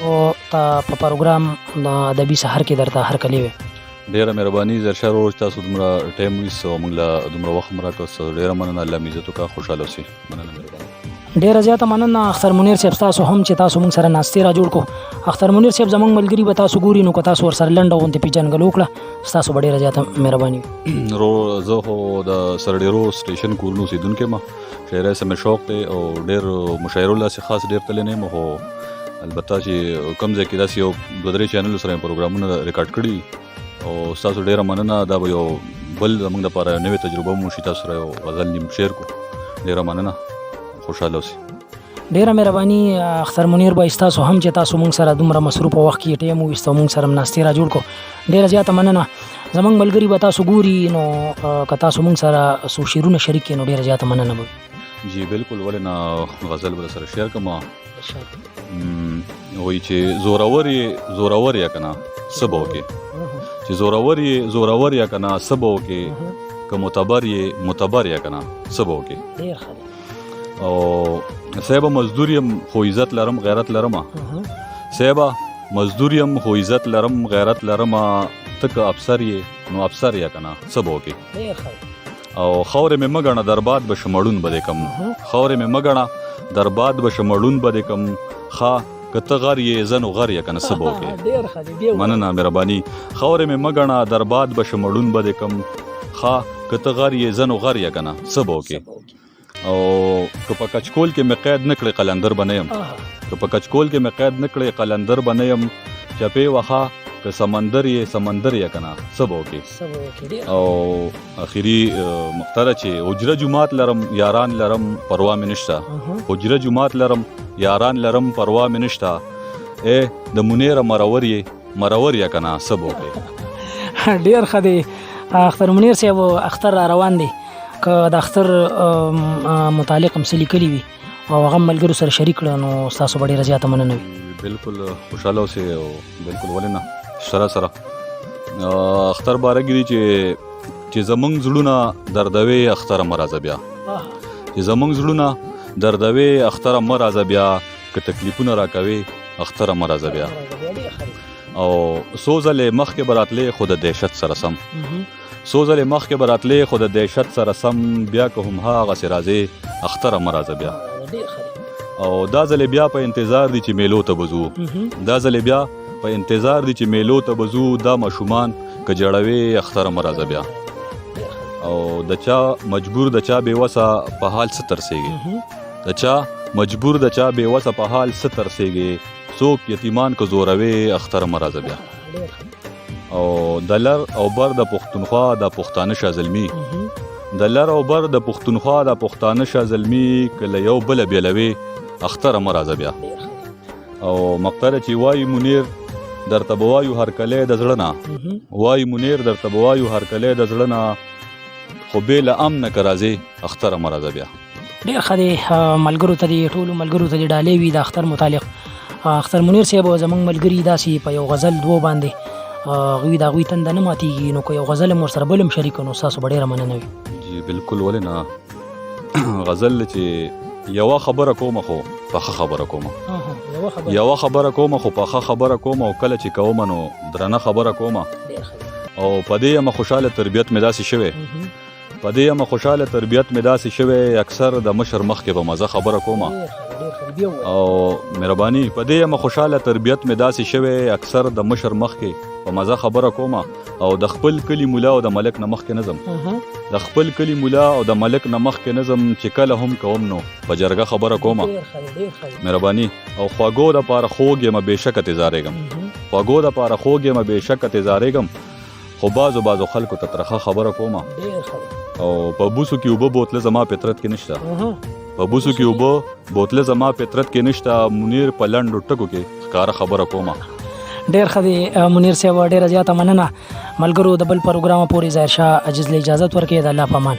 او ته په پروګرام د ادبي سحر کې درته هرکلی وي. ډیره مهرباني زرشر روز تاسو دومره ټایم ویسو موږ له دومره وخت مو راکړ. ډیره مننه. الله مې عزت وکړه. خوشحاله اوسئ. مننه مهرباني. ډیره زیاته مننه اختر منیر صاحب تاسو هم چې تاسو موږ سره ناستې را جوړ کو. اختر منیر صاحب زموږ ملګري به تاسو ګوري نو که تاسو ورسره لنډه غونډه پیژنګل وکړه تاسو به ډیره زیاته مهرباني وي. زه خو د سرډیرو سټیشن کورنو اوسېدونکی یم. شاعرۍ سره مې شوق دی او ډېر مشاعرو لاسې خاص ډېر تللی نه یم، خو البته چې کوم ځای کې داسې یو دوه درې چینلو سره مې پروګرامونه ریکارډ کړي او ستاسو ډېره مننه. دا به یو بل زموږ دپاره یو نوې تجربه مو شي. تاسو سره یو غزل نیم شعر کو. ډېره مننه. خوشحاله اوسئ. ډیره مهرباني اختر منیر بھائی تاسو هم چې تاسو موږ سره دومره مصروف وخت کې ټیم وویستو موږ سره ناستې را جوړ کو. ډیره زیاته مننه. زموږ ملګري به تاسو ګوري نو که تاسو موږ سره څو شعرونه شریک کړئ نو ډیره زیاته مننه به. جی بالکل. ولې نه غزل به سره شعر کوم. وایي چې زورور یا کنه څه به وکړې، چې زورور یا کنه څه به وکړې، که معتبر یا کنه څه به وکړې. ډیر ښه. او صاحبه مزدور یم خو عزت لرم غیرت لرم. صاحبه مزدور یم خو عزت لرم غیرت لرم. ته که افسر یې نو افسر یا کنه څه به وکړې. او خاورې مې مه ګڼه درباد به شمړون به دې کم. خاورې مې مه ګڼه درباد به شمړون به دې کم. ښه که ته غر یې زه نو غر یا کنه څه به وکړې. مننه مهرباني. خاورې مې مه ګڼه درباد به شمړون به دې کم. ښه که ته غر یې زه نو غر یا کنه څه به وکړې. او که په کچکول کې مې قید نه کړې قلندر به نه یم. که په کچکول کې مې قید نه کړې قلندر به نه یم. چپې وخه که سمندر یا کنه څه به وکړې. او اخري مختره چې حجره جومات لرم یاران لرم پروا مې نشته. حجره جومات لرم یاران لرم پروا مې نشته. ای د منیره مرور یا کنه څه به وکړې. ډیر ښه دی اختر منیر صاحب. اختر را روان دی که د اختر متعلق هم څه لیکلي وي او هغه ملګرو سره شریک کړه نو ستاسو به ډېره زیاته مننه وي. بالکل خوشحاله اوسئ. او بالکل ولې نه سره اختر باره کې دي چې زموږ زړونه دردوي اختره مه راځه بیا. چې زموږ زړونه دردوي اختره مه راځه بیا. که تکلیفونه راکوي اختره مه راځه بیا. او څو ځلې مخکې به راتلې خو د دهشت سره سم. څو ځلې مخکې به راتلې خو د دهشت سره سم. بیا که هم هغسې راځې اختره مه راځه بیا. او دا ځلې بیا په انتظار دي چې میلو ته به ځو. دا ځلې بیا په انتظار دي چې میلو ته به ځو. دا ماشومان که جړوې اختره مه راځه بیا. او د چا مجبور د چا بېوسه په حال څه ترسېږي. د چا مجبور د چا بېوسه په حال څه ترسېږي. څوک یتیمان که زوروې اختره مه راځه بیا. او د لر او بر د پښتونخوا د پښتانه شازلمي. د لر او بر د پښتونخوا د پښتانه شازلمي که له یو بله بېلوې اختره مه راځه بیا. او مقطره چې وایي منیر درته به وایو هرکلی د زړه نه. وایي منیر درته به وایو هرکلی د زړه نه. خو بې له امنه که راځې اختره مه راځه بیا. ډېر ښه دی. ملګرو ته دې ټولو ملګرو ته دې ډالۍ وي د اختر متعلق. اختر منیر صاحب زموږ ملګري داسې په یو غزل دوو باندې هغوی د هغوی تنده نه ماتېږي نو که یو غزل هم ورسره بل هم شریک نو ستاسو به ډېره مننه وي. جی بالکل ولې نه. غزل چې یوه خبره کومه خو پخه خبره کومه. یوه خبره کومه خو پخه خبره کومه. او کله چې کومه نو درنه خبره کومه. او په دې یم خوشحاله تربیت مې داسې شوی. په دې یم خوشحاله تربیت مې داسې شوی. اکثر د مشر مخکې به مزه خبره کومه. او مهرباني. په دې یم خوشحاله تربیت مې داسې شوی. اکثر د مشر مخکې په مزه خبره کومه. او د خپل کلي مولا او د ملک نه مخکې نظم. د خپل کلي مولا او د ملک نه مخکې نظم. چې کله هم کوم نو په جرګه خبره کومه. مهرباني. او خواږو دپاره خوږ یم بېشکه تېزارېږم. خواږو دپاره خوږ یم بېشکه تېزارېږم. خو بعضو خلکو ته ترخه خبره کومه. او په بوسو کې اوبه بوتله زما فطرت کې نشته. په بوسو کې اوبه بوتله زما فطرت کې نشته. منیر په لنډو ټکو کې ښکاره خبره کومه. ډېر ښه دی منیر صاحب. ډېره زیاته مننه. ملګرو د بل پروګرامه پورې ظاهر شاه عجز له اجازت ورکوي. د الله په امان.